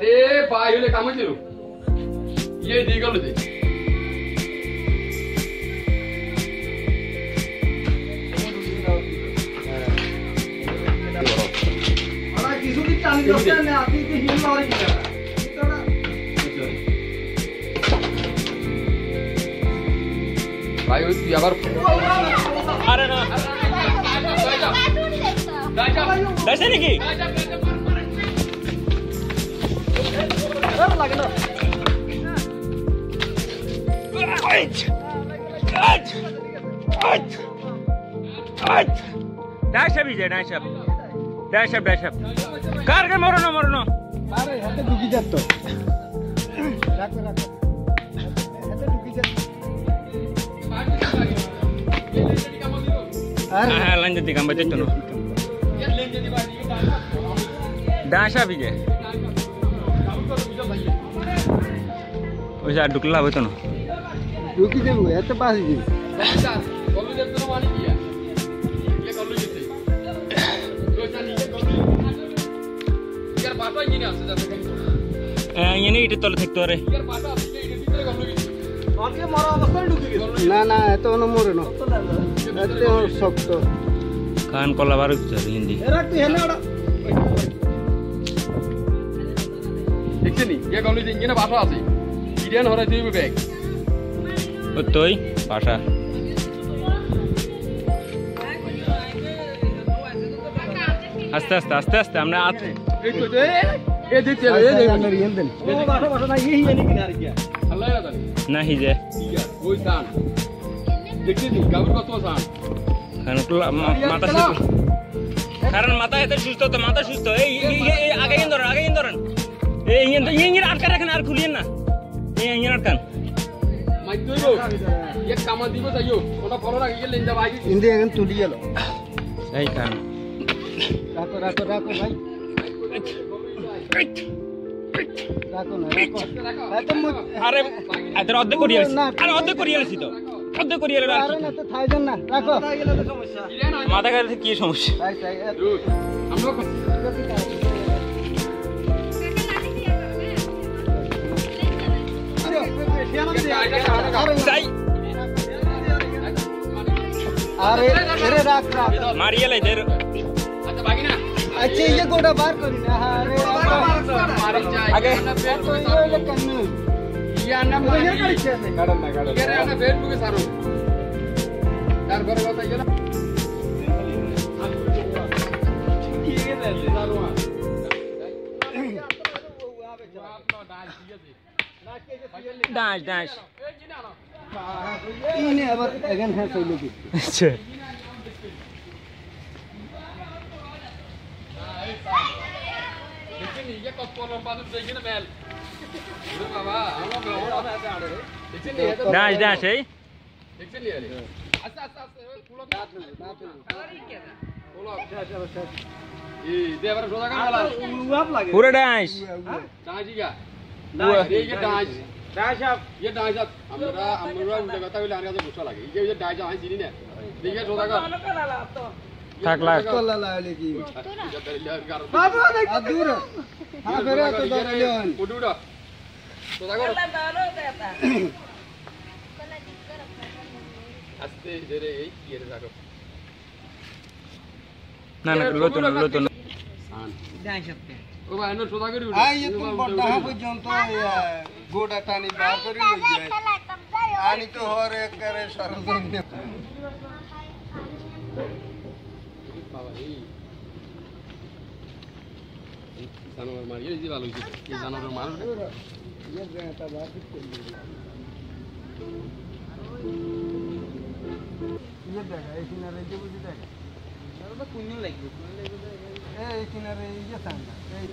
আরে ভাই হলে কাম হইছিল ইয়ে দিয়ে গেল যে আরে কিছু কি টানি দরকার না আপনি কি হিল লরি কিনা ভাই ওই তুই আবার আরে না দাইছে নাকি লাগে না ডাইসাব ইজে ডাইসাব ডাইসাব ডাইসাব কার কে মরনো মরনো আরে হাতে ঢুকি যাত রাখো রাখো হাতে ঢুকি যাত হ্যাঁ লাইন দিতে কাম বাজে তো ডাইসাব ইজে ওই যা ঢুকলা হবে তো না ঢুকি দেবো এত পাস দিবি কলু যেত না মানে কি ये কলু যেতে তো জানি ये কলু ইয়ার পাটা ইনি আছে যাতে এনে ইটে তলে থাকতো রে ইয়ার পাটা আছে এর ভিতরে কলু গেছে আজকে মরা অবস্থায় ঢুকে গেছে না না এত না মরে না এত শক্ত কান কলা বার হচ্ছে হিন্দি এরা তুই হেলে ওটা দেখছেন ये কলু যে ইনি পাটা আছে ইডিয়ান হরাই দিবে ব্যাগ ও তোই পাঠা আস্তে আস্তে আস্তে আস্তে আমরা এই তো এ দিতে রিয়েল দেন ও বাসা বাসা না এই এনে কিনারে গিয়া আল্লাহ জানে না হিজে ইয়া ওই সান দেখছেন গাবর কত সান কারণ মাথা সুস্থ কারণ মাথা এত সুস্থ তো মাথা সুস্থ এই আগে ইন ধরেন এই ইন আটকা রাখেন আর খুলিয়েন না এই ইন আটকান মাইতো ये কামা দিব যাইও ওটা ফলো রাখি লেন যা ভাই ইন্দে এখন তুলি গেল এই কান রাখো রাখো রাখো ভাই রাখো না রাখো এত আরে এদের অর্ধেক করিয়েছি আরে অর্ধেক করিয়েছি তো অর্ধেক করিয়ে আরে না তো থাইজন না রাখো মাথা কাছে কি সমস্যা তাই তাই আমরা তাই আরে আরে রাখ রাখ মারিয়ে লাই দের আচ্ছা বাকি না আচ্ছা ये गोड़ा बाहर करी ना अरे মারি যায় আগে तो ये कन्नू ইয়া না ये कड़ी छे কারণ না এর না ফেসবুকে সারো তারপরে কথা ইয়া না ঠিক আছে সারো ডাঁস ডাঁস इन्हें अब अगेन है सोलो की আচ্ছা দেখছেন ইয়া কত লম্বা তো দেখছেন মেল ওরে বাবা আমরা বড় আছে আড়ে দেখছেন ডাঁস ডাঁস এই দেখছেন আরে আচ্ছা আচ্ছা আচ্ছা ফুলো না ফুলো এই দেবার সোজা কাম বলা उआप लगे পুরো ডাঁস ডাঁজি গা এই যে ডাঁজ ये डांस আমরা উল্টা কথা বলে আর কাছে বুঝা লাগে এই যে ডাঁজ আমি চিনি না দেখে সোজা কর থাক লাগ तो ला ला लेगी बाबू दूर हां फिर तो दलियन उड़ उड़ सोजा कর আস্তে ধীরে এই কি এর রাখো না না লতো সান ডাঁস আপনি ও ভাই এনে সোজা করে উড় हां ये तुम बड़ा পর্যন্ত গোটা টানি বার করে লই যায় আনি তো হর এক করে সরজন বাবা এই জানোয়ার মারিয়ে দিই ভালো হইছে এই জানোয়ার মার ये बेटा बात कर ये देखा এই কিনারে যে বুঝি দেখা এটা পুণ্য লাগবে এই কিনারে এই যে সামনে এই